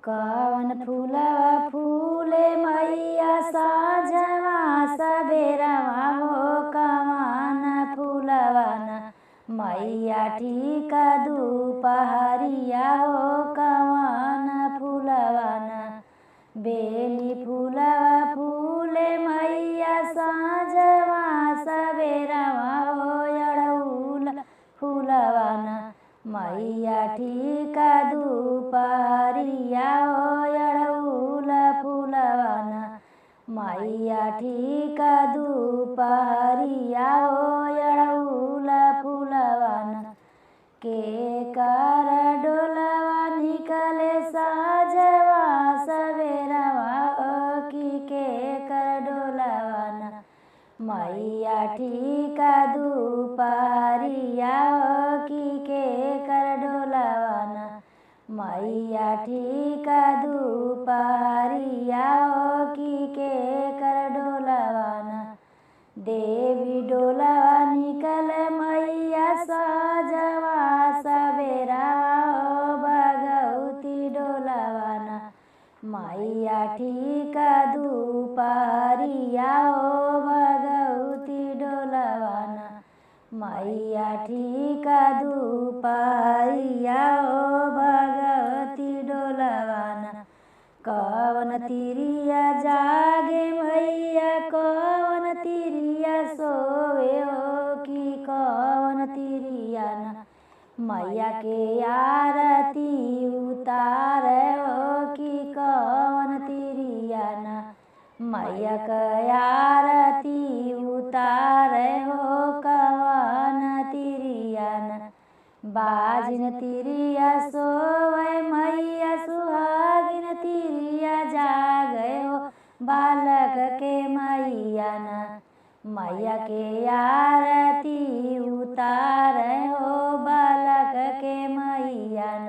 कवन फूलवा फूले मैया साँझवा सबेरवा हो कवन फूलवन मैया ठीक दुपहरिया हो कवन फूलवन बेली फूलवा फूले मैया साँझवा सबेरवा हो अड़हुल फूलवन मैया ठीक दुपहरिया हो अड़हुल फूलवन मैया ठीक दुपहरिया हो अड़हुल फूलवन के कर डोलवा निकले साँझवा सबेरवा की के कर डोलवन मैया ठीक दुपहरिया की के कर डोलवन मैया ठीक दुपहरिया की के कर डोलवन देवी डोलवा निकल मैया साँझवा सबेरवा हो भगवती डोलवन मैया ठीक दुपहरिया हो भगवती डोलवन मैया ठीक दुपहरिया हो भगवती डोलवन कवन तिरिया जागे मैया कवन तिरिया सोवे हो कि कवन तिरिया न मैया के आरती उतारे हो कि कवन तिरिया न मैया के आरती उतारे हो कवन तिरिया न बाजिन तिरिया सोवे मैया सुहागिन तिरिया जागे हो बालक के मैया न मैया के आरती उतारे हो बालक के मैया न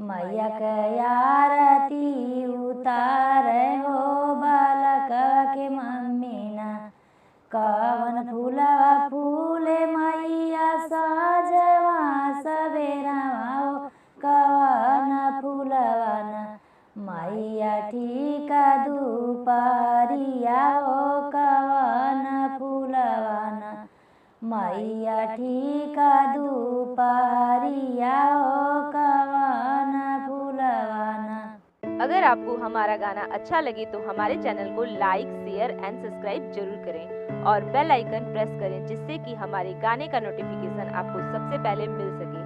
मैया के आरती उतारे हो बालक के मम्मी न कवन फूलवा फूले मैया साँझवा सबेरवा हो कवन फूलवन मैया ठीक दुपहरिया हो कवन फूलवन मैया ठीक दुपहरिया हो कवन फूलवन। अगर आपको हमारा गाना अच्छा लगे तो हमारे चैनल को लाइक, शेयर एंड सब्सक्राइब जरूर करें और बेल आइकन प्रेस करें जिससे कि हमारे गाने का नोटिफिकेशन आपको सबसे पहले मिल सके।